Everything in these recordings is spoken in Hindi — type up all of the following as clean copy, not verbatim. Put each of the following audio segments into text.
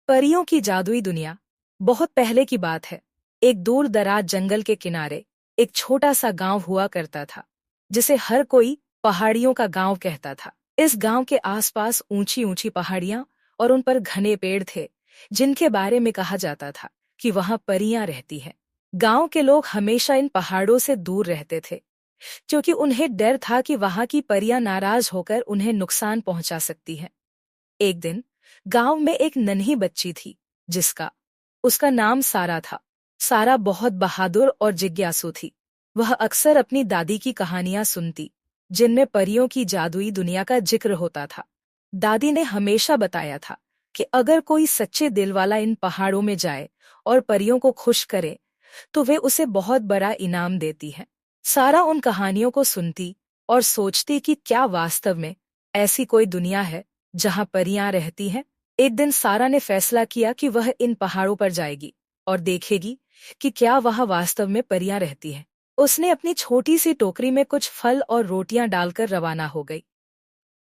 परियों की जादुई दुनिया। बहुत पहले की बात है। एक दूर दराज जंगल के किनारे एक छोटा सा गांव हुआ करता था, जिसे हर कोई पहाड़ियों का गांव कहता था। इस गांव के आसपास ऊंची ऊंची पहाड़ियां और उन पर घने पेड़ थे, जिनके बारे में कहा जाता था कि वहां परियां रहती हैं। गांव के लोग हमेशा इन पहाड़ों से दूर रहते थे, क्योंकि उन्हें डर था कि वहां की परियां नाराज होकर उन्हें नुकसान पहुंचा सकती हैं। एक दिन गांव में एक नन्ही बच्ची थी, जिसका उसका नाम सारा था। सारा बहुत बहादुर और जिज्ञासु थी। वह अक्सर अपनी दादी की कहानियां सुनती, जिनमें परियों की जादुई दुनिया का जिक्र होता था। दादी ने हमेशा बताया था कि अगर कोई सच्चे दिल वाला इन पहाड़ों में जाए और परियों को खुश करे, तो वे उसे बहुत बड़ा इनाम देती हैं। सारा उन कहानियों को सुनती और सोचती कि क्या वास्तव में ऐसी कोई दुनिया है जहां परियां रहती हैं। एक दिन सारा ने फैसला किया कि वह इन पहाड़ों पर जाएगी और देखेगी कि क्या वहां वास्तव में परियां रहती हैं। उसने अपनी छोटी सी टोकरी में कुछ फल और रोटियां डालकर रवाना हो गई।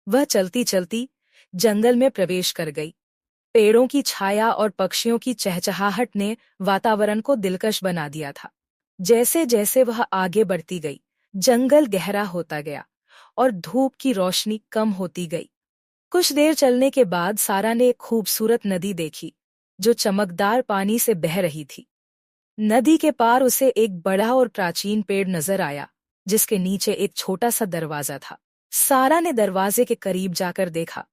वह चलती चलती जंगल में प्रवेश कर गई। पेड़ों की छाया और पक्षियों की चहचहाहट ने वातावरण को दिलकश बना दिया था। जैसे जैसे वह आगे बढ़ती गई, जंगल गहरा होता गया और धूप की रोशनी कम होती गई। कुछ देर चलने के बाद सारा ने एक खूबसूरत नदी देखी, जो चमकदार पानी से बह रही थी। नदी के पार उसे एक बड़ा और प्राचीन पेड़ नजर आया, जिसके नीचे एक छोटा सा दरवाजा था। सारा ने दरवाजे के करीब जाकर देखा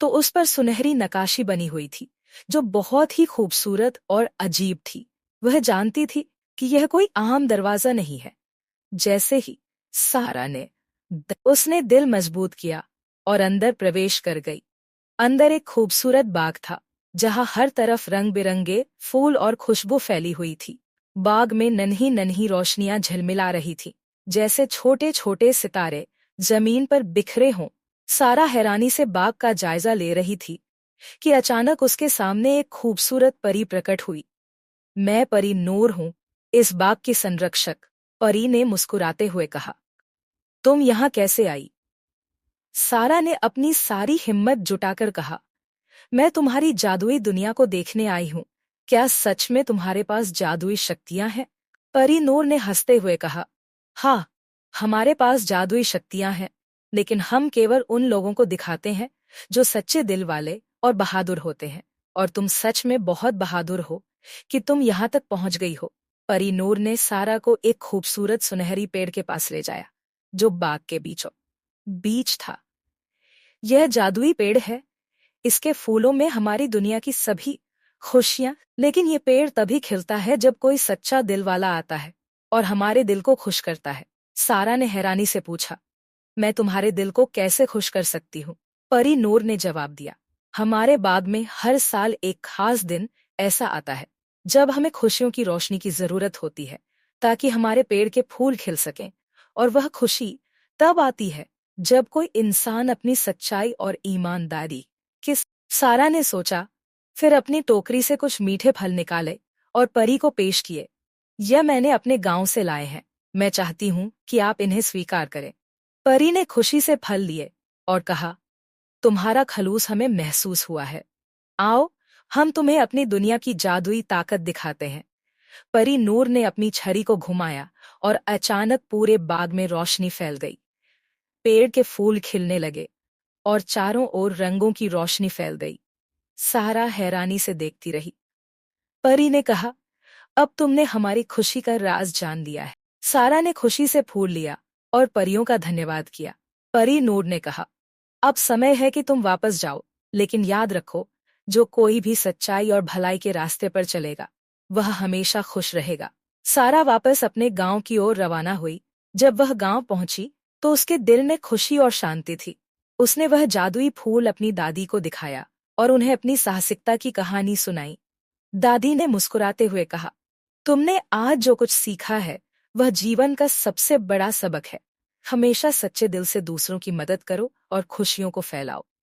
तो उस पर सुनहरी नक्काशी बनी हुई थी, जो बहुत ही खूबसूरत और अजीब थी। वह जानती थी कि यह कोई आम दरवाजा नहीं है। जैसे ही सारा ने उसने दिल मजबूत किया और अंदर प्रवेश कर गई। अंदर एक खूबसूरत बाग था, जहां हर तरफ रंग बिरंगे फूल और खुशबू फैली हुई थी। बाग में नन्ही नन्ही रोशनियां झिलमिला रही थी, जैसे छोटे छोटे सितारे जमीन पर बिखरे हों। सारा हैरानी से बाग का जायजा ले रही थी कि अचानक उसके सामने एक खूबसूरत परी प्रकट हुई। मैं परी नूर हूँ, इस बाग की संरक्षक, परी ने मुस्कुराते हुए कहा। तुम यहाँ कैसे आई? सारा ने अपनी सारी हिम्मत जुटाकर कहा, मैं तुम्हारी जादुई दुनिया को देखने आई हूँ। क्या सच में तुम्हारे पास जादुई शक्तियां हैं? परी नूर ने हंसते हुए कहा, हाँ, हमारे पास जादुई शक्तियां हैं, लेकिन हम केवल उन लोगों को दिखाते हैं जो सच्चे दिल वाले और बहादुर होते हैं। और तुम सच में बहुत बहादुर हो कि तुम यहाँ तक पहुंच गई हो। परी नूर ने सारा को एक खूबसूरत सुनहरी पेड़ के पास ले जाया, जो बाग के बीचों बीच था। यह जादुई पेड़ है। इसके फूलों में हमारी दुनिया की सभी खुशियां, लेकिन ये पेड़ तभी खिलता है जब कोई सच्चा दिल वाला आता है और हमारे दिल को खुश करता है। सारा ने हैरानी से पूछा, मैं तुम्हारे दिल को कैसे खुश कर सकती हूँ? परी नूर ने जवाब दिया, हमारे बाग में हर साल एक खास दिन ऐसा आता है जब हमें खुशियों की रोशनी की जरूरत होती है, ताकि हमारे पेड़ के फूल खिल सकें। और वह खुशी तब आती है जब कोई इंसान अपनी सच्चाई और ईमानदारी के। सारा ने सोचा, फिर अपनी टोकरी से कुछ मीठे फल निकाले और परी को पेश किए। यह मैंने अपने गांव से लाए हैं, मैं चाहती हूँ कि आप इन्हें स्वीकार करें। परी ने खुशी से फल लिए और कहा, तुम्हारा खलूस हमें महसूस हुआ है। आओ, हम तुम्हें अपनी दुनिया की जादुई ताकत दिखाते हैं। परी नूर ने अपनी छड़ी को घुमाया और अचानक पूरे बाग में रोशनी फैल गई। पेड़ के फूल खिलने लगे और चारों ओर रंगों की रोशनी फैल गई। सारा हैरानी से देखती रही। परी ने कहा, अब तुमने हमारी खुशी का राज जान लिया है। सारा ने खुशी से फूल लिया और परियों का धन्यवाद किया। परी नूर ने कहा, अब समय है कि तुम वापस जाओ, लेकिन याद रखो, जो कोई भी सच्चाई और भलाई के रास्ते पर चलेगा, वह हमेशा खुश रहेगा। सारा वापस अपने गांव की ओर रवाना हुई। जब वह गांव पहुंची तो उसके दिल में खुशी और शांति थी। उसने वह जादुई फूल अपनी दादी को दिखाया और उन्हें अपनी साहसिकता की कहानी सुनाई। दादी ने मुस्कुराते हुए कहा, तुमने आज जो कुछ सीखा है वह जीवन का सबसे बड़ा सबक है। हमेशा सच्चे दिल से दूसरों की मदद करो और खुशियों को फैलाओ।